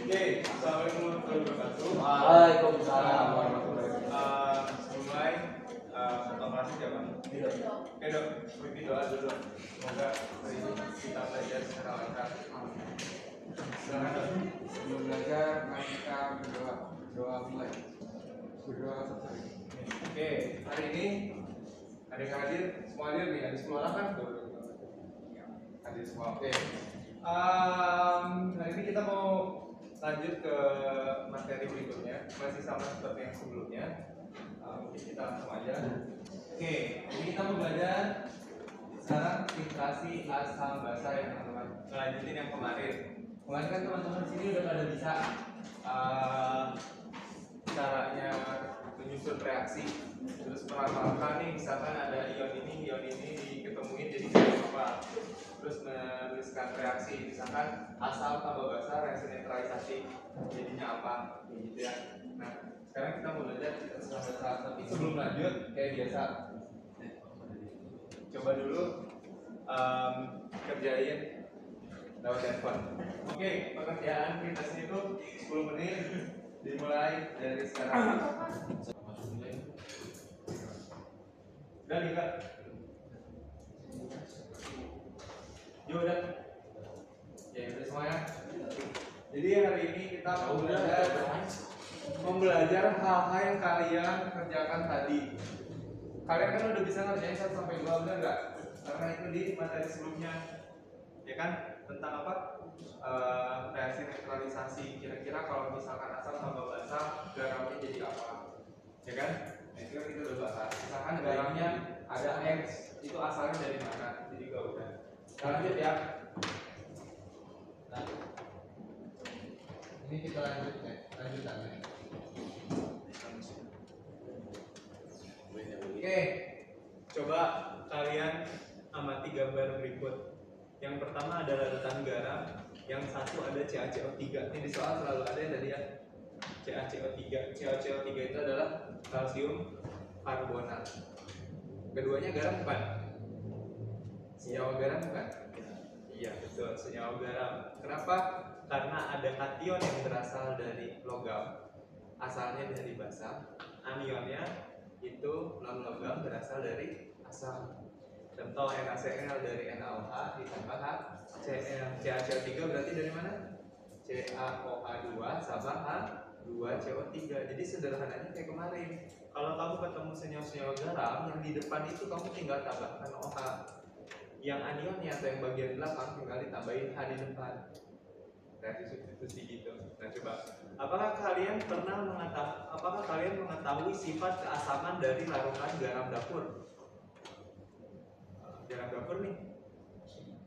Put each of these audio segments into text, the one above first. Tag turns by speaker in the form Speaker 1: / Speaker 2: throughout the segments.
Speaker 1: Oke, assalamualaikum warahmatullahi wabarakatuh.
Speaker 2: Waalaikumsalam warahmatullahi wabarakatuh.
Speaker 1: Mulai operasi siapa? Edo, pimpin doa dulu. Semoga hari ini kita belajar secara lancar. Silakan Dok.
Speaker 2: Sebelum belajar, mari kita berdoa. Doa mulai. Berdoa selesai.
Speaker 1: Oke, hari ini ada yang hadir, semua hadir nih, ada semua orang kan? Hadir semua. Oke. Hari ini kita mau lanjut ke materi berikutnya, masih sama seperti yang sebelumnya. Mungkin kita langsung aja. Oke, ini kita mau belajar sekarang filtrasi asam basa ya teman-teman. Lanjutin yang kemarin. Kemarin kan teman-teman di sini udah pada bisa caranya menyusun reaksi. Terus meramalkan nih, misalkan ada ion ini diketemuin jadi apa? Terus menuliskan reaksi, misalkan asam tambah basa reaksi neutralisasi jadinya apa? Gitu ya. Nah, sekarang kita mau belajar asam basa. Tapi sebelum lanjut, kayak biasa, coba dulu kerjain lewat handphone. Oke, pengerjaan filtrasi itu 10 menit dimulai dari sekarang. Udah nih Kak. Yuk udah. Ya udah semua ya. Jadi hari ini kita mau belajar hal-hal yang kalian kerjakan tadi. Kalian kan udah bisa ngerjain 1 sampai 2, benar nggak? Karena itu di materi sebelumnya, ya kan? Tentang apa? Reaksi neutralisasi. Kira-kira kalau misalkan asam tambah basa, garamnya jadi apa? Ya kan? Nah, itu kan kita udah bahas. Misalkan garamnya ada X, itu asalnya dari mana? Jadi juga udah. Kita lanjut ya.
Speaker 2: Nah, ini kita lanjut ya, lanjutannya.
Speaker 1: Oke, coba kalian amati gambar berikut. Yang pertama ada larutan garam, yang satu ada CaCO3. Ini di soal selalu ada ya tadi ya. CaCO3. CaCO3 itu adalah kalsium karbonat. Keduanya garam bukan? Senyawa garam bukan? Iya betul, senyawa garam. Kenapa? Karena ada kation yang berasal dari logam, asalnya dari basa. Anionnya itu non logam berasal dari asam. Contoh NaCl dari NaOH ditambah HCl. CaCO3 berarti dari mana? CaOH2 sama H2CO3. Jadi sederhananya kayak kemarin. Kalau kamu ketemu senyawa-senyawa garam, yang di depan itu kamu tinggal tambahkan OH. Yang anionnya atau yang bagian belakang tinggal ditambahin H di depan. Reaksi substitusi gitu. Nah coba, apakah kalian mengetahui sifat keasaman dari larutan garam dapur? Garam dapur nih,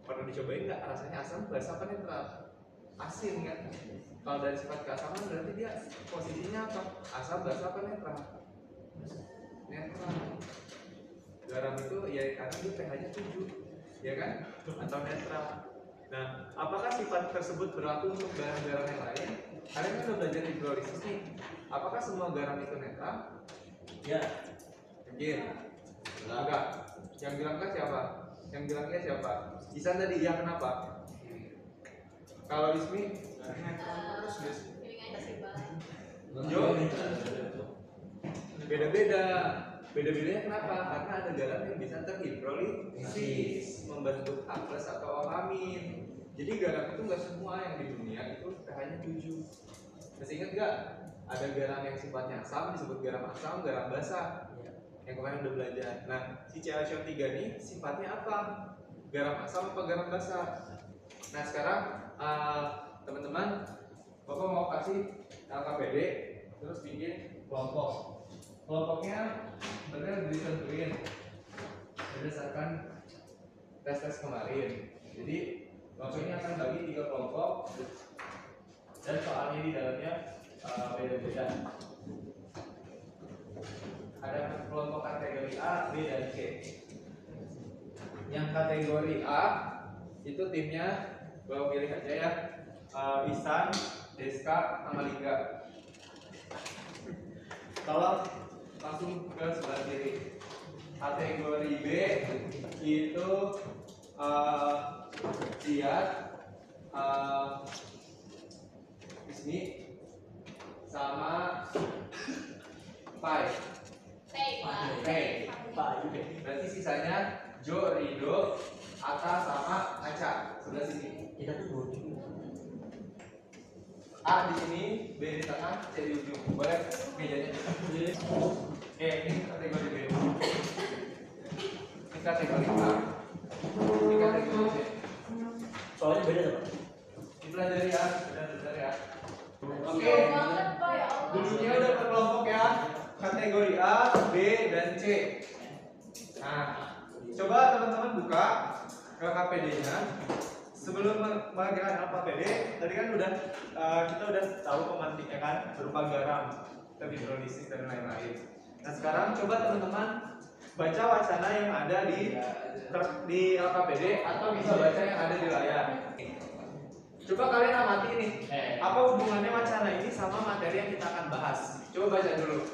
Speaker 1: pernah dicobain nggak? Rasanya asam, basa apa netral? Asin kan? Kalau dari sifat keasaman berarti dia posisinya apa? Asam, basa apa netral? Netral. Garam itu ya karena dia pH-nya 7, ya kan? Atau netral. Nah, apakah sifat tersebut berlaku untuk garam-garam yang lain? Kalian kan udah belajar hidrolisis nih. Apakah semua garam itu netral? Ya. Yakin? Enggak. Yang bilang enggak siapa? Yang bilangnya siapa? Isan tadi, ya kenapa? Kalau Ismi? Jo? Beda-beda. Beda-bedanya kenapa? Karena ada garam yang bisa terhidrolisis, membentuk H+ atau O-. Jadi garam itu nggak semua yang di dunia itu pH-nya 7. Masih ingat nggak? Ada garam yang sifatnya asam disebut garam asam, garam basa. Yang kemarin udah belajar. Nah, si CaCO3 ini sifatnya apa? Garam asam apa garam basa? Nah, sekarang teman-teman, Bapak mau kasih LKPD, terus bikin kelompok. Kelompoknya sebenarnya ditentuin berdasarkan tes kemarin. Jadi kelompok ini akan bagi 3 kelompok dan soalnya di dalamnya beda-beda. Ada kelompok kategori A, B, dan C. Yang kategori A itu timnya Bapak pilih aja ya, Isan, Deska, sama Lingga. Tolong langsung ke sebelah kiri. Kategori B itu Ziad,
Speaker 2: sini sama pi. Berarti sisanya Jo, Rido, Ata sama Aca sebelah sini.
Speaker 3: Kita tuh dua minggu.
Speaker 2: A di sini, B di tengah, C di ujung. Boleh mejanya? Ini kategori B. Ini kategori A. Ini kategori C.
Speaker 3: Soalnya beda tuh, Pak.
Speaker 2: Dipelajari ya, belajar ya. Oke. Dulunya udah berkelompok ya. Kategori A, B, dan C. Nah, coba teman-teman buka LKPD-nya. Sebelum mengerjakan LKPD, tadi kan kita udah tahu pemantiknya kan berupa garam, hidrolisis dan lain-lain. Nah sekarang coba teman-teman baca wacana yang ada di LKPD atau bisa baca yang ada di layar. Coba kalian amati nih, apa hubungannya wacana ini sama materi yang kita akan bahas? Coba baca dulu.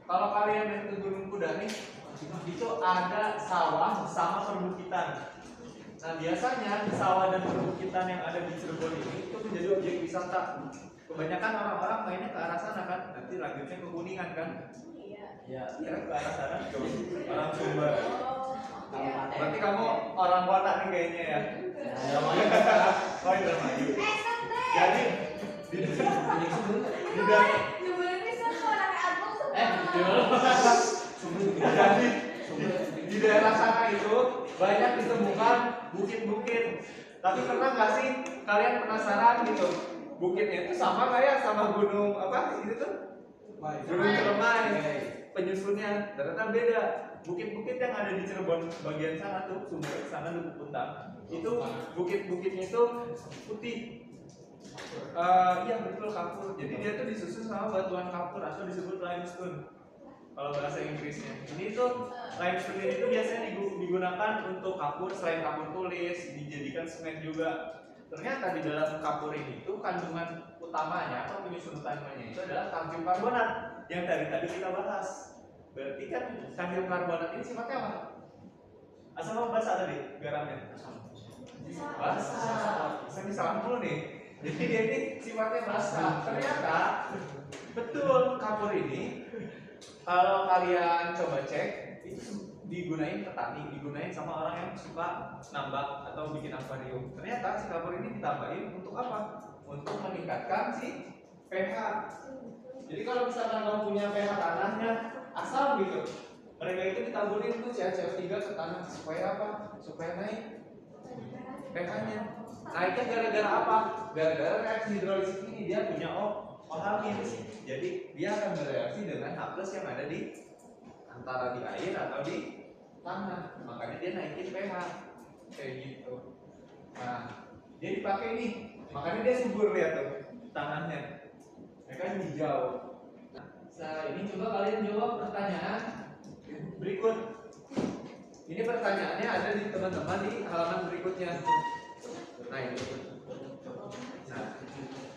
Speaker 2: Kalau kalian lihat ke Gunung Kuda nih, itu ada sawah sama perbukitan. Nah biasanya sawah dan perbukitan yang ada di Cirebon ini itu menjadi objek wisata. Kebanyakan orang-orang mainnya ke arah sana kan, nanti lanjutnya ke Kuningan kan?
Speaker 3: Ya.
Speaker 2: Iya ke arah sana. Orang Sumber.
Speaker 3: Iya.
Speaker 2: Berarti kamu orang kota nih kayaknya ya?
Speaker 3: Ya,
Speaker 2: Oh Indramayu. Jadi di daerah sana itu banyak ditemukan bukit-bukit. Tapi pernah nggak sih kalian penasaran gitu? Bukitnya itu sama kayak sama gunung apa itu tuh? Gunung Ciremai. Penyusunnya ternyata beda. Bukit-bukit yang ada di Cirebon bagian sana tuh Sumber sana Lubuk Puntang itu bukit-bukitnya itu putih. Iya betul kapur. Jadi dia tuh disusun sama batuan kapur atau disebut limestone. Kalau bahasa Inggrisnya. Ini tuh limestone ini tuh biasanya digunakan untuk kapur selain kapur tulis, dijadikan semen juga. Ternyata di dalam kapur ini tuh kandungan utamanya atau penyusun utamanya itu adalah kalsium karbonat yang tadi kita bahas. Berarti kan kalsium karbonat ini sifatnya apa? Asam apa basa tadi garamnya? Basa. Saya salah dulu nih. Jadi dia ini sifatnya basa. Ternyata betul kapur ini kalau kalian coba cek itu digunain petani, digunain sama orang yang suka nambak atau bikin akuarium. Ternyata si kapur ini ditambahin untuk apa? Untuk meningkatkan si pH. Jadi kalau misalkan kamu punya pH tanahnya asam gitu, mereka itu ditaburin tuh CaCO3 ke tanah supaya apa? Supaya naik pH-nya. Naiknya gara-gara apa? Gara-gara reaksi hidrolisis ini dia punya OH-. Jadi dia akan bereaksi dengan H+ yang ada di antara di air atau di tanah. Makanya dia naikin pH kayak gitu. Nah, dia dipakai nih. Makanya dia subur, lihat tuh tanahnya. Ya kan hijau. Nah, ini coba kalian jawab pertanyaan berikut. Ini pertanyaannya ada di teman-teman di halaman berikutnya. Nah, ini. Nah,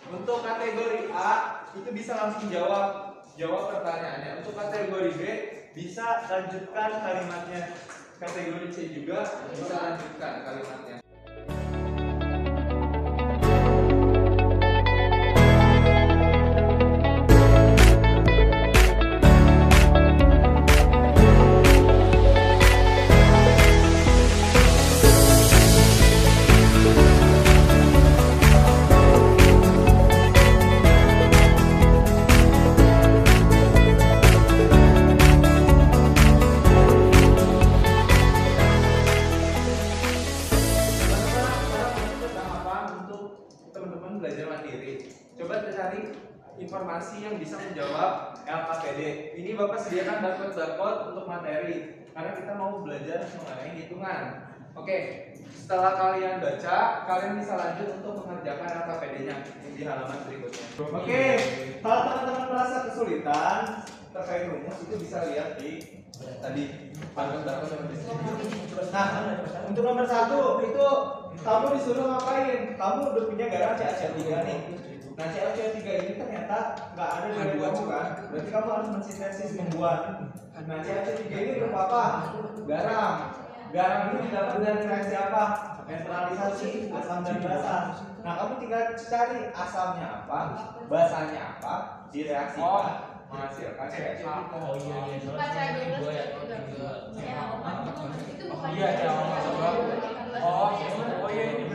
Speaker 2: untuk kategori A itu bisa langsung jawab pertanyaannya. Untuk kategori B bisa lanjutkan kalimatnya. Kategori C juga bisa lanjutkan kalimatnya. Informasi yang bisa menjawab LKPD. Ini Bapak sediakan barcode untuk materi karena kita mau belajar mengenai hitungan. Oke, setelah kalian baca, kalian bisa lanjut untuk mengerjakan LKPD-nya di halaman berikutnya. Oke, kalau teman-teman merasa kesulitan terkait rumus itu bisa lihat di tadi barcode yang di sini. Nah, untuk nomor 1 itu kamu disuruh ngapain? Kamu udah punya garam CaCO3 nih. Nah, CaCO3 ini ternyata nggak ada di dalam kamu kan? Berarti kamu harus mensintesis membuat. Nah, CaCO3 ini berupa apa? Garam. Garam ini didapat dari reaksi apa? netralisasi asam dan basa. Nah, kamu tinggal cari asamnya apa, basanya apa, direaksikan menghasilkan pH.
Speaker 3: Oh iya iya.
Speaker 4: Baca dulu
Speaker 3: Dua ya.
Speaker 4: juga.
Speaker 3: Tiga.
Speaker 4: Ya, itu bukan
Speaker 3: Iya, iya, coba. Oh iya ini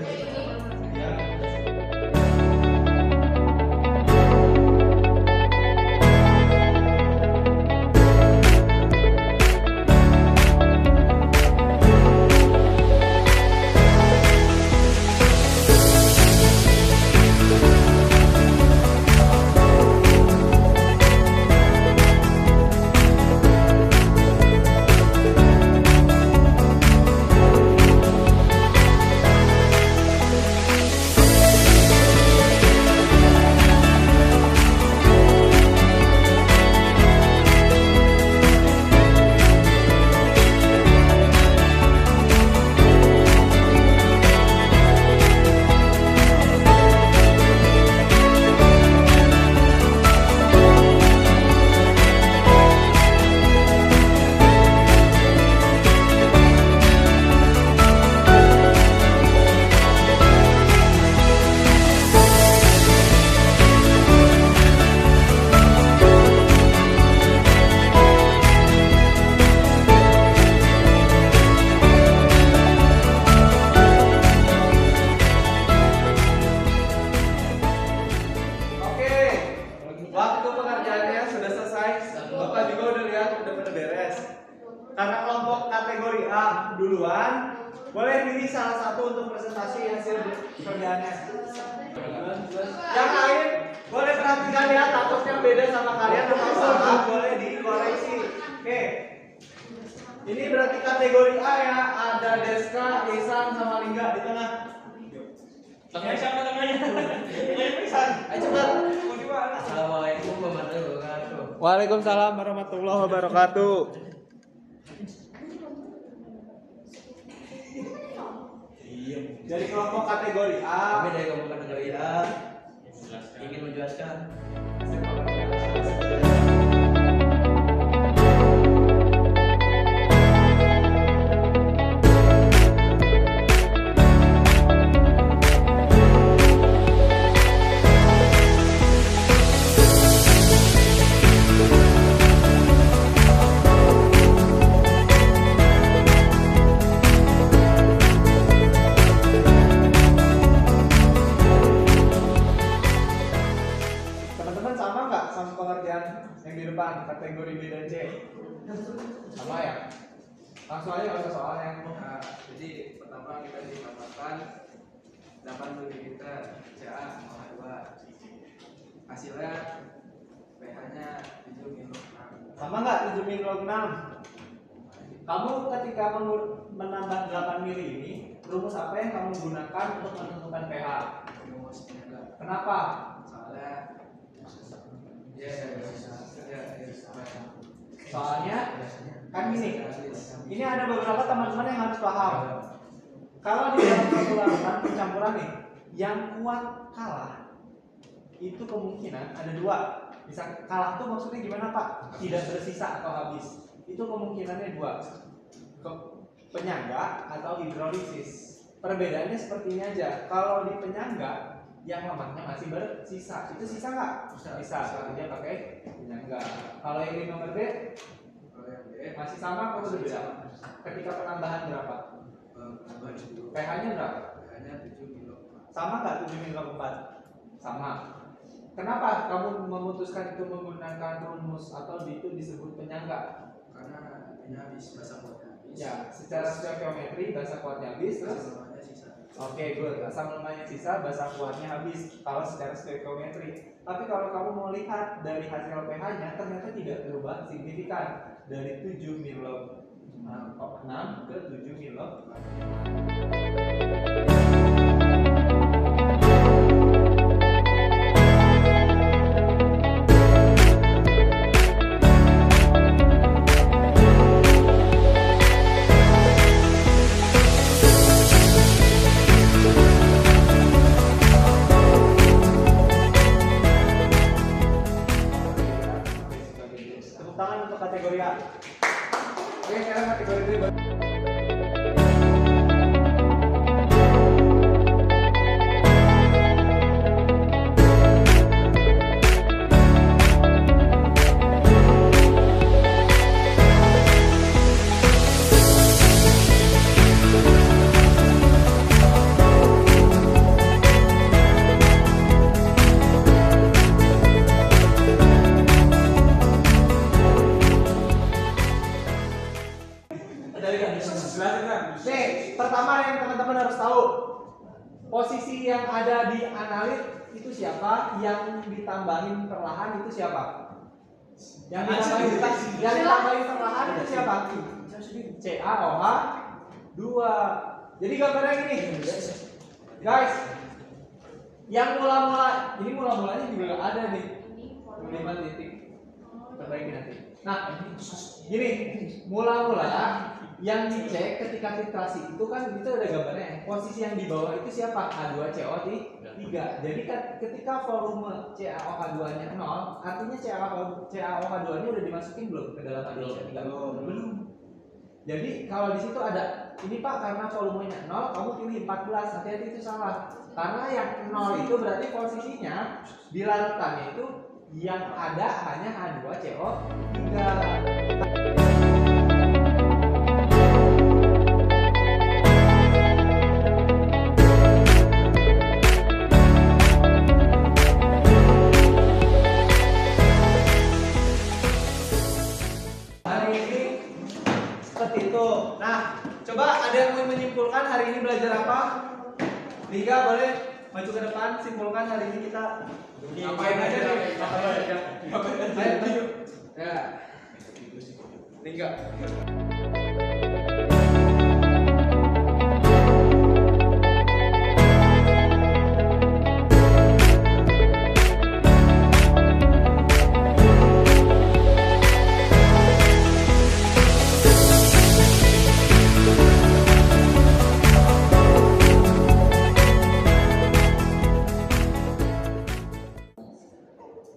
Speaker 2: Oke, waktu pengerjaannya sudah selesai. Bapak juga udah lihat udah pada beres. Karena kelompok kategori A duluan, boleh pilih salah satu untuk presentasi hasil pekerjaannya. Yang lain boleh perhatikan ya, takutnya beda sama kalian atau salah, boleh dikoreksi. Oke. Ini berarti kategori A ya, ada Deska, Isan, sama Lingga di tengah.
Speaker 3: tengahnya siapa tengahnya? Tengahnya pisan.
Speaker 2: Ayo cepat.
Speaker 3: Assalamualaikum warahmatullahi wabarakatuh.
Speaker 2: Waalaikumsalam warahmatullahi wabarakatuh.
Speaker 3: Iya.
Speaker 2: Dari kelompok kategori A,
Speaker 3: Kami dari kelompok kategori A ingin menjelaskan
Speaker 2: teman-teman sama nggak sama pengerjaan yang di depan kategori B dan C? Sama ya? Langsung aja nggak usah soalnya.
Speaker 1: Nah, jadi pertama kita ditambahkan 8 ml CA-2. Hasilnya pH-nya 7 mg.
Speaker 2: Sama nggak 7 min log 6? Kamu ketika menambah 8 mili ini, rumus apa yang kamu gunakan untuk menentukan pH?
Speaker 1: Rumus penjaga.
Speaker 2: Kenapa?
Speaker 1: Soalnya
Speaker 2: Soalnya kan gini, ini ada beberapa teman-teman yang harus paham. Kalau di dalam suatu larutan pencampuran nih, yang kuat kalah, itu kemungkinan ada dua. Bisa kalah tuh maksudnya gimana Pak? Tidak bersisa atau habis. Itu kemungkinannya dua. Penyangga atau hidrolisis. Perbedaannya seperti ini aja. Kalau di penyangga yang lemaknya masih bersisa, itu sisa nggak? Bisa. Dia pakai penyangga. Kalau yang di nomor B masih sama atau berbeda? Ketika penambahan berapa? pH-nya berapa?
Speaker 1: pH-nya 7 mg.
Speaker 2: Sama nggak 7 min log 4? Sama. Kenapa kamu memutuskan itu menggunakan rumus atau itu disebut penyangga?
Speaker 1: Karena ini habis basa kuatnya habis.
Speaker 2: Ya, secara stoikiometri basa kuatnya habis, terus
Speaker 1: Namanya sisa.
Speaker 2: oke, good. Asam lemaknya sisa, basa kuatnya habis. Kalau secara stoikiometri. Tapi kalau kamu mau lihat dari hasil pH-nya, ternyata tidak berubah signifikan dari 7 min log 6 ke 7 min log 4. Tepuk tangan untuk kategori A. Oke, sekarang kategori B. posisi yang ada di analit itu siapa? Yang ditambahin perlahan itu siapa? Yang ditambahin perlahan itu siapa? CaOH 2. Jadi gambarnya gini, guys. Yang mula-mulanya juga nggak ada nih. 5 titik. Perbaiki nanti. Nah, gini, mula-mula yang dicek ketika titrasi itu kan itu ada gambarnya. Posisi yang di bawah itu siapa? H2CO3. Jadi ketika volume CaOH2-nya 0, artinya CaOH2-nya udah dimasukin belum ke dalam H2CO3? Belum. Jadi kalau di situ ada ini Pak, karena volumenya 0, kamu pilih 14. Hati-hati, itu salah. Karena yang 0 itu berarti posisinya di larutannya itu yang ada hanya H2CO3. Hari ini seperti itu. Nah, coba ada yang mau menyimpulkan hari ini belajar apa? Liga boleh maju ke depan, simpulkan hari ini kita ngapain aja nih? Ayo maju. Ya. Liga.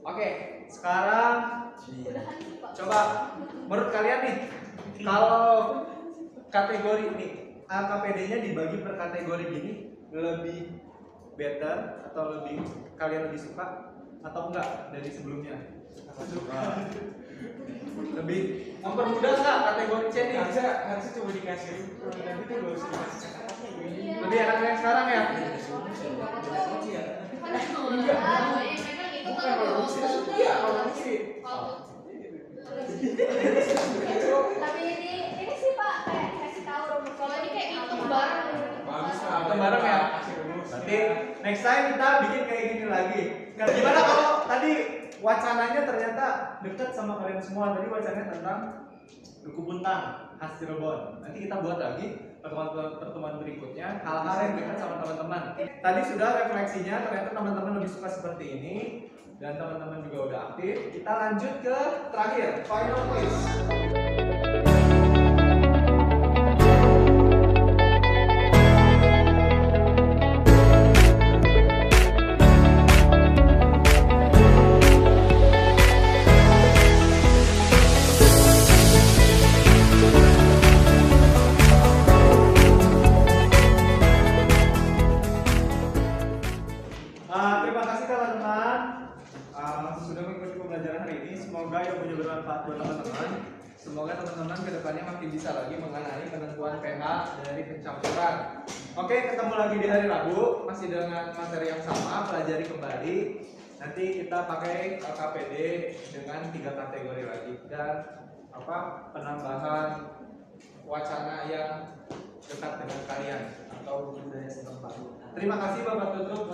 Speaker 2: Oke, sekarang coba menurut kalian nih, kalau kategori ini KPD-nya dibagi per kategori gini, lebih better atau lebih kalian lebih suka atau enggak dari sebelumnya? Lebih mempermudah nggak kategori C nih?
Speaker 1: Harusnya coba dikasih tapi itu gak usah dikasih catatannya begini.
Speaker 2: Lebih enak yang sekarang ya?
Speaker 4: Tapi ini sih Pak kayak kasih tahu rumus. Kalau ini kayak hitung bareng.
Speaker 2: Hitung bareng ya? Nanti next time kita bikin kayak gini lagi. Gimana kalau tadi wacananya ternyata dekat sama kalian semua? Tadi wacananya tentang Duku Puntang, khas Cirebon. Nanti kita buat lagi pertemuan berikutnya hal-hal yang dekat sama teman-teman. Tadi sudah refleksinya, ternyata teman-teman lebih suka seperti ini dan teman-teman juga udah aktif. Kita lanjut ke terakhir, final quiz. Terima kasih teman-teman sudah mengikuti pembelajaran hari ini. Semoga yang punya bermanfaat buat teman-teman. Semoga teman-teman kedepannya makin bisa lagi mengenali penentuan pH dari pencampuran. Oke, ketemu lagi di hari Rabu masih dengan materi yang sama, pelajari kembali. Nanti kita pakai KPD dengan 3 kategori lagi dan penambahan wacana yang dekat dengan kalian atau budaya setempat. Terima kasih Bapak Tutup.